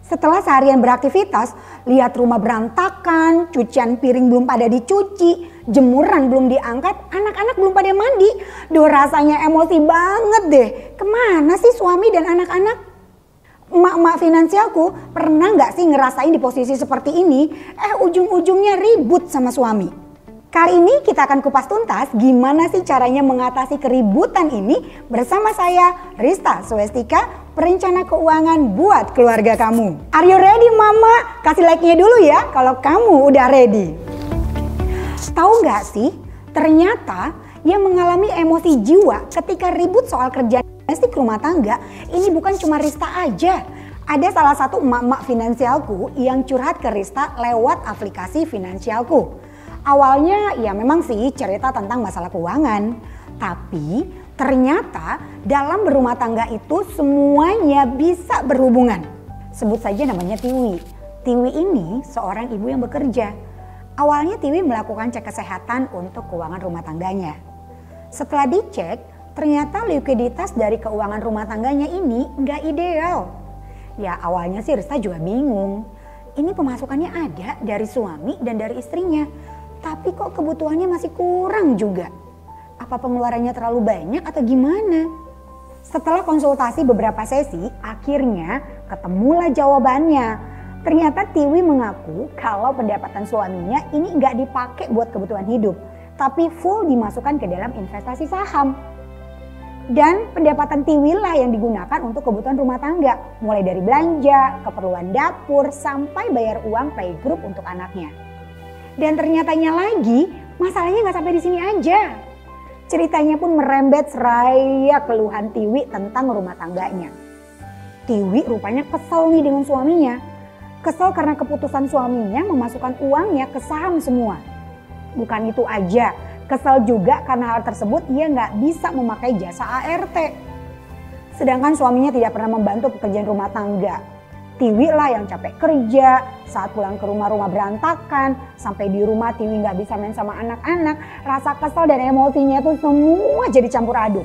Setelah seharian beraktivitas, lihat rumah berantakan, cucian piring belum pada dicuci, jemuran belum diangkat, anak-anak belum pada mandi. Duh, rasanya emosi banget deh. Kemana sih suami dan anak-anak? Emak-emak finansialku pernah nggak sih ngerasain di posisi seperti ini? Ujung-ujungnya ribut sama suami. Kali ini kita akan kupas tuntas gimana sih caranya mengatasi keributan ini bersama saya Rista Swestika, perencana keuangan buat keluarga kamu. Are you ready mama? Kasih like-nya dulu ya kalau kamu udah ready. Tahu nggak sih, ternyata yang mengalami emosi jiwa ketika ribut soal kerjaan domestik rumah tangga ini bukan cuma Rista aja. Ada salah satu emak-emak finansialku yang curhat ke Rista lewat aplikasi finansialku. Awalnya ya memang sih cerita tentang masalah keuangan. Tapi ternyata dalam berumah tangga itu semuanya bisa berhubungan. Sebut saja namanya Tiwi. Tiwi ini seorang ibu yang bekerja. Awalnya Tiwi melakukan cek kesehatan untuk keuangan rumah tangganya. Setelah dicek, ternyata likuiditas dari keuangan rumah tangganya ini nggak ideal. Ya awalnya sih Rista juga bingung. Ini pemasukannya ada dari suami dan dari istrinya. Tapi kok kebutuhannya masih kurang juga. Apa pengeluarannya terlalu banyak atau gimana? Setelah konsultasi beberapa sesi, akhirnya ketemulah jawabannya. Ternyata Tiwi mengaku kalau pendapatan suaminya ini nggak dipakai buat kebutuhan hidup, tapi full dimasukkan ke dalam investasi saham. Dan pendapatan Tiwi lah yang digunakan untuk kebutuhan rumah tangga, mulai dari belanja, keperluan dapur, sampai bayar uang playgroup untuk anaknya. Dan ternyatanya lagi, masalahnya nggak sampai di sini aja. Ceritanya pun merembet seraya keluhan Tiwi tentang rumah tangganya. Tiwi rupanya kesel nih dengan suaminya. Kesel karena keputusan suaminya memasukkan uangnya ke saham semua. Bukan itu aja, kesel juga karena hal tersebut ia nggak bisa memakai jasa ART. Sedangkan suaminya tidak pernah membantu pekerjaan rumah tangga. Tiwi lah yang capek kerja, saat pulang ke rumah berantakan, sampai di rumah Tiwi nggak bisa main sama anak-anak, rasa kesel dan emosinya tuh semua jadi campur aduk.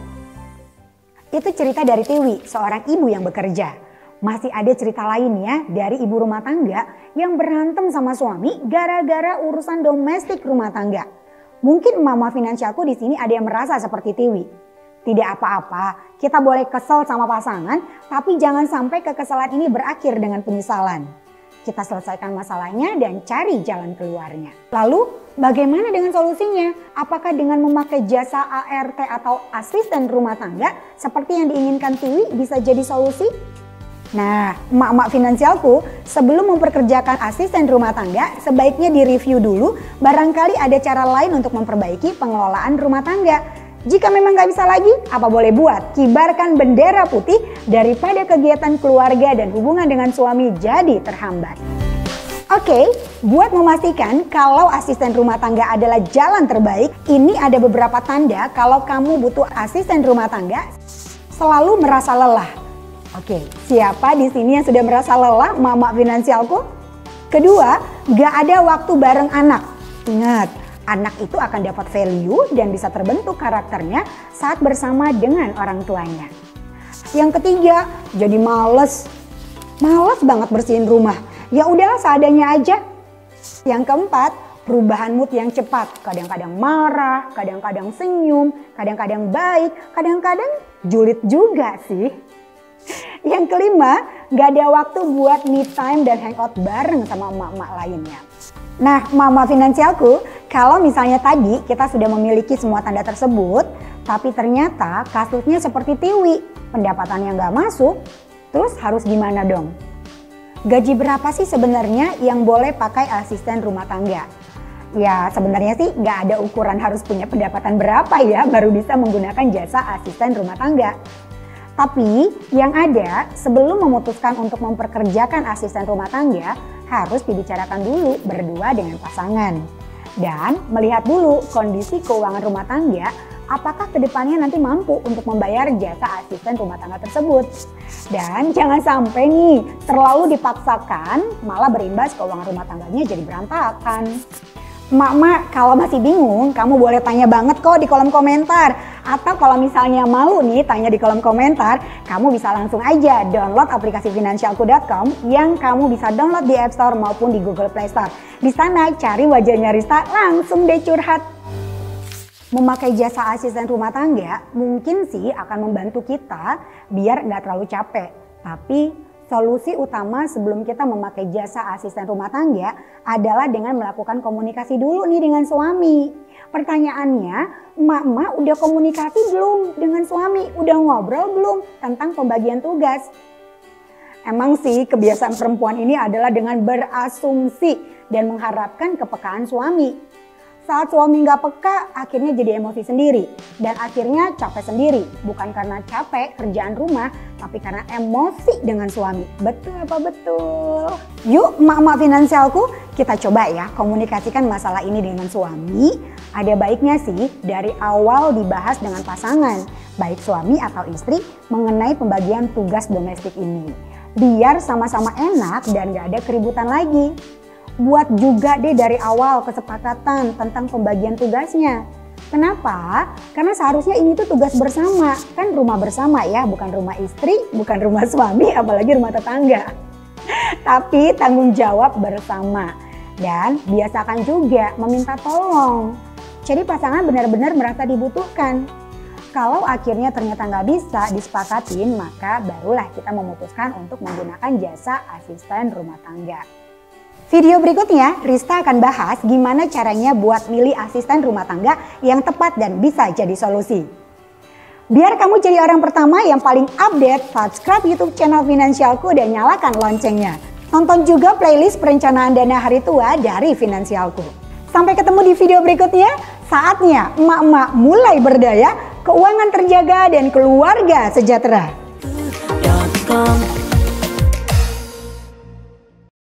Itu cerita dari Tiwi, seorang ibu yang bekerja. Masih ada cerita lainnya dari ibu rumah tangga yang berantem sama suami gara-gara urusan domestik rumah tangga. Mungkin mama finansialku di sini ada yang merasa seperti Tiwi. Tidak apa-apa, kita boleh kesel sama pasangan, tapi jangan sampai kekesalan ini berakhir dengan penyesalan. Kita selesaikan masalahnya dan cari jalan keluarnya. Lalu, bagaimana dengan solusinya? Apakah dengan memakai jasa ART atau asisten rumah tangga seperti yang diinginkan Tiwi bisa jadi solusi? Nah, emak-emak finansialku, sebelum memperkerjakan asisten rumah tangga, sebaiknya direview dulu, barangkali ada cara lain untuk memperbaiki pengelolaan rumah tangga. Jika memang gak bisa lagi, apa boleh buat? Kibarkan bendera putih daripada kegiatan keluarga dan hubungan dengan suami jadi terhambat. Oke, buat memastikan kalau asisten rumah tangga adalah jalan terbaik, ini ada beberapa tanda kalau kamu butuh asisten rumah tangga selalu merasa lelah. Oke, siapa di sini yang sudah merasa lelah, mama finansialku? Kedua, gak ada waktu bareng anak. Ingat, anak itu akan dapat value dan bisa terbentuk karakternya saat bersama dengan orang tuanya. Yang ketiga, jadi males banget bersihin rumah. Ya udahlah seadanya aja. Yang keempat, perubahan mood yang cepat. Kadang-kadang marah, kadang-kadang senyum, kadang-kadang baik, kadang-kadang julid juga sih. Yang kelima, gak ada waktu buat me time dan hangout bareng sama emak-emak lainnya. Nah, mama finansialku, kalau misalnya tadi kita sudah memiliki semua tanda tersebut, tapi ternyata kasusnya seperti Tiwi, pendapatannya nggak masuk, terus harus gimana dong? Gaji berapa sih sebenarnya yang boleh pakai asisten rumah tangga? Ya sebenarnya sih nggak ada ukuran harus punya pendapatan berapa ya baru bisa menggunakan jasa asisten rumah tangga. Tapi yang ada sebelum memutuskan untuk memperkerjakan asisten rumah tangga, harus dibicarakan dulu berdua dengan pasangan. Dan melihat dulu kondisi keuangan rumah tangga, apakah kedepannya nanti mampu untuk membayar jasa asisten rumah tangga tersebut. Dan jangan sampai nih terlalu dipaksakan malah berimbas keuangan rumah tangganya jadi berantakan. Mak-mak, kalau masih bingung, kamu boleh tanya banget kok di kolom komentar. Atau kalau misalnya malu nih tanya di kolom komentar, kamu bisa langsung aja download aplikasi Finansialku.com yang kamu bisa download di App Store maupun di Google Play Store. Di sana cari wajahnya Rista, langsung deh curhat. Memakai jasa asisten rumah tangga mungkin sih akan membantu kita biar nggak terlalu capek. Tapi solusi utama sebelum kita memakai jasa asisten rumah tangga adalah dengan melakukan komunikasi dulu nih dengan suami. Pertanyaannya, emak-emak udah komunikasi belum dengan suami? Udah ngobrol belum tentang pembagian tugas? Emang sih kebiasaan perempuan ini adalah dengan berasumsi dan mengharapkan kepekaan suami. Saat suami nggak peka, akhirnya jadi emosi sendiri. Dan akhirnya capek sendiri. Bukan karena capek kerjaan rumah, tapi karena emosi dengan suami. Betul apa betul? Yuk emak-emak finansialku, kita coba ya komunikasikan masalah ini dengan suami. Ada baiknya sih dari awal dibahas dengan pasangan, baik suami atau istri, mengenai pembagian tugas domestik ini. Biar sama-sama enak dan gak ada keributan lagi. Buat juga deh dari awal kesepakatan tentang pembagian tugasnya. Kenapa? Karena seharusnya ini tuh tugas bersama. Kan rumah bersama ya, bukan rumah istri, bukan rumah suami, apalagi rumah tetangga. Tapi tanggung jawab bersama. Dan biasakan juga meminta tolong. Jadi pasangan benar-benar merasa dibutuhkan. Kalau akhirnya ternyata nggak bisa disepakatin, maka barulah kita memutuskan untuk menggunakan jasa asisten rumah tangga. Video berikutnya, Rista akan bahas gimana caranya buat milih asisten rumah tangga yang tepat dan bisa jadi solusi. Biar kamu jadi orang pertama yang paling update, subscribe YouTube channel Finansialku dan nyalakan loncengnya. Tonton juga playlist perencanaan dana hari tua dari Finansialku. Sampai ketemu di video berikutnya, saatnya emak-emak mulai berdaya, keuangan terjaga dan keluarga sejahtera.